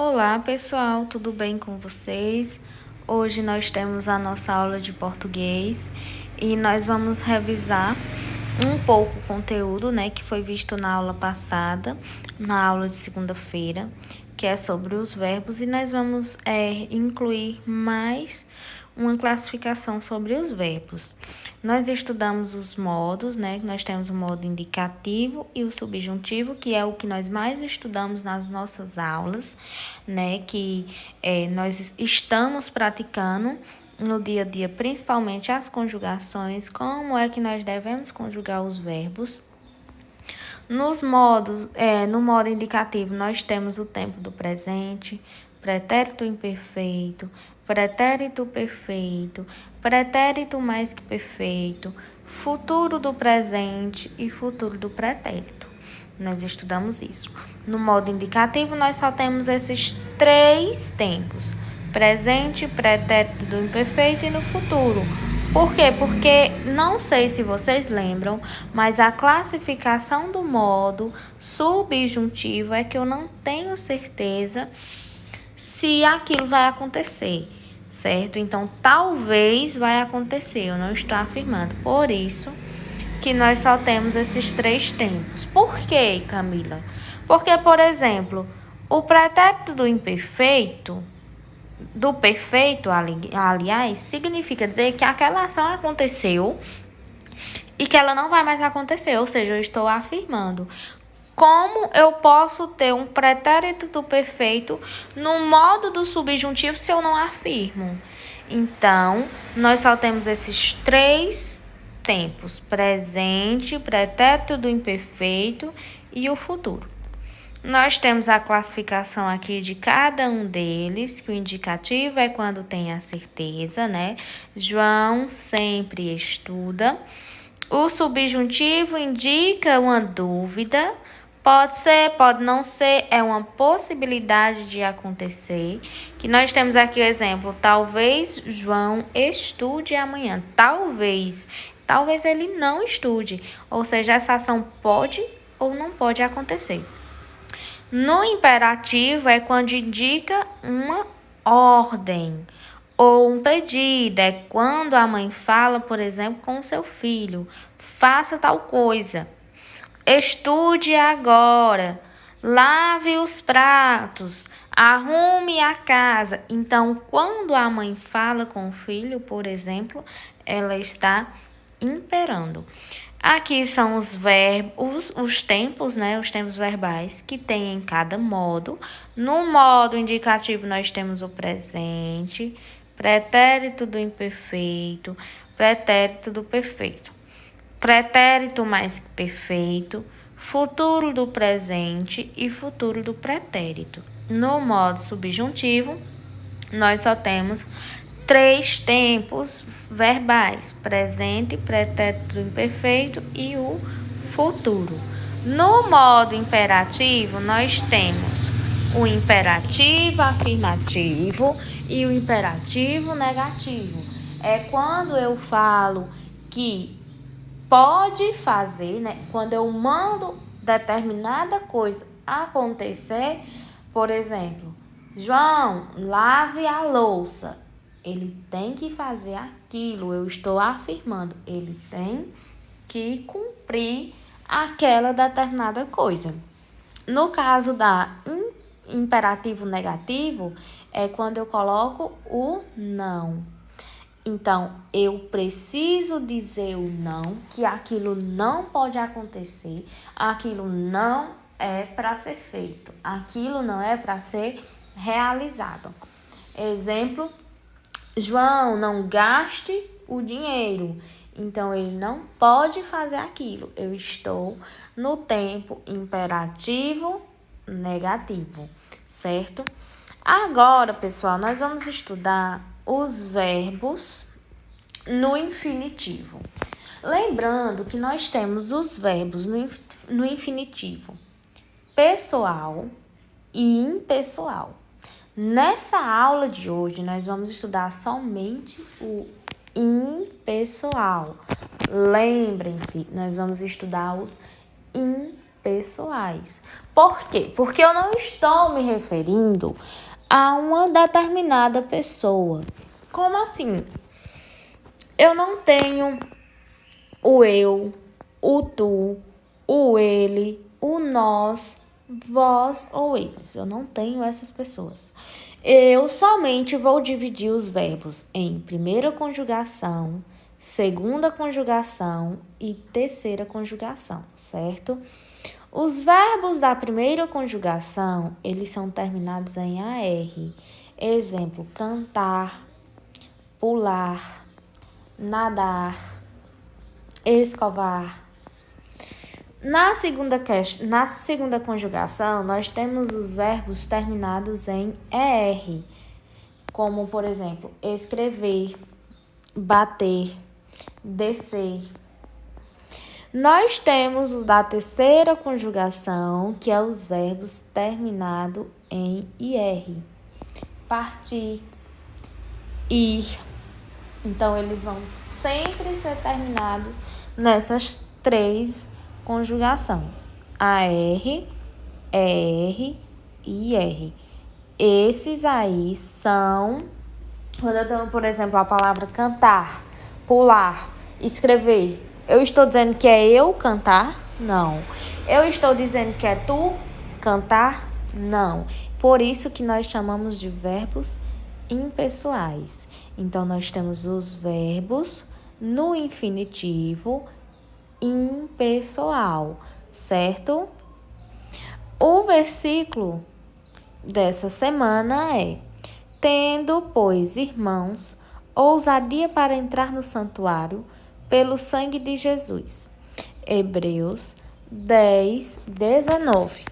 Olá, pessoal, tudo bem com vocês? Hoje nós temos a nossa aula de português e nós vamos revisar um pouco o conteúdo, que foi visto na aula passada, na aula de segunda-feira, que é sobre os verbos, e nós vamos incluir mais uma classificação sobre os verbos. Nós estudamos os modos, Nós temos o modo indicativo e o subjuntivo, que é o que nós mais estudamos nas nossas aulas, Que nós estamos praticando no dia a dia, principalmente as conjugações, como é que nós devemos conjugar os verbos. No modo indicativo, nós temos o tempo do presente, pretérito imperfeito, pretérito perfeito, pretérito mais que perfeito, futuro do presente e futuro do pretérito. Nós estudamos isso. No modo indicativo, nós só temos esses 3 tempos: presente, pretérito do imperfeito e no futuro. Por quê? Porque não sei se vocês lembram, mas a classificação do modo subjuntivo é que eu não tenho certeza se aquilo vai acontecer, certo? Então, talvez vai acontecer, eu não estou afirmando. Por isso que nós só temos esses 3 tempos. Por quê, Camila? Porque, por exemplo, o pretérito do imperfeito, do perfeito, aliás, significa dizer que aquela ação aconteceu e que ela não vai mais acontecer, ou seja, eu estou afirmando. Como eu posso ter um pretérito do perfeito no modo do subjuntivo se eu não afirmo? Então, nós só temos esses 3 tempos: presente, pretérito do imperfeito e o futuro. Nós temos a classificação aqui de cada um deles, que o indicativo é quando tem a certeza, João sempre estuda. O subjuntivo indica uma dúvida. Pode ser, pode não ser, é uma possibilidade de acontecer. Que nós temos aqui o exemplo: talvez João estude amanhã. Talvez ele não estude. Ou seja, essa ação pode ou não pode acontecer. No imperativo é quando indica uma ordem ou um pedido. É quando a mãe fala, por exemplo, com o seu filho: faça tal coisa, estude agora, lave os pratos, arrume a casa. Então, quando a mãe fala com o filho, por exemplo, ela está imperando. Aqui são os verbos, os tempos, Os tempos verbais que tem em cada modo. No modo indicativo, nós temos o presente, pretérito do imperfeito, pretérito do perfeito, pretérito mais que perfeito, futuro do presente e futuro do pretérito. No modo subjuntivo, nós só temos 3 tempos verbais: presente, pretérito imperfeito e o futuro. No modo imperativo, nós temos o imperativo afirmativo e o imperativo negativo. É quando eu falo que pode fazer, Quando eu mando determinada coisa acontecer, por exemplo, João, lave a louça. Ele tem que fazer aquilo, eu estou afirmando, ele tem que cumprir aquela determinada coisa. No caso da imperativo negativo, é quando eu coloco o não. Então, eu preciso dizer o não, que aquilo não pode acontecer, aquilo não é para ser feito, aquilo não é para ser realizado. Exemplo: João, não gaste o dinheiro. Então, ele não pode fazer aquilo. Eu estou no tempo imperativo negativo, certo? Agora, pessoal, nós vamos estudar os verbos no infinitivo. Lembrando que nós temos os verbos no infinitivo pessoal e impessoal. Nessa aula de hoje, nós vamos estudar somente o impessoal. Lembrem-se, nós vamos estudar os impessoais. pessoais. Por quê? Porque eu não estou me referindo a uma determinada pessoa. Como assim? Eu não tenho o eu, o tu, o ele, o nós, vós ou eles. Eu não tenho essas pessoas. Eu somente vou dividir os verbos em primeira conjugação, segunda conjugação e terceira conjugação, certo? Os verbos da primeira conjugação, eles são terminados em AR. Exemplo, cantar, pular, nadar, escovar. Na segunda conjugação, nós temos os verbos terminados em ER, como, por exemplo, escrever, bater, descer. Nós temos os da terceira conjugação, que é os verbos terminados em IR. Partir, ir. Então, eles vão sempre ser terminados nessas três conjugações. AR, ER e IR. Esses aí são... Quando eu tenho, por exemplo, a palavra cantar, pular, escrever... Eu estou dizendo que é eu cantar? Não. Eu estou dizendo que é tu cantar? Não. Por isso que nós chamamos de verbos impessoais. Então, nós temos os verbos no infinitivo impessoal, certo? O versículo dessa semana é: tendo, pois, irmãos, ousadia para entrar no santuário, pelo sangue de Jesus. Hebreus 10, 19.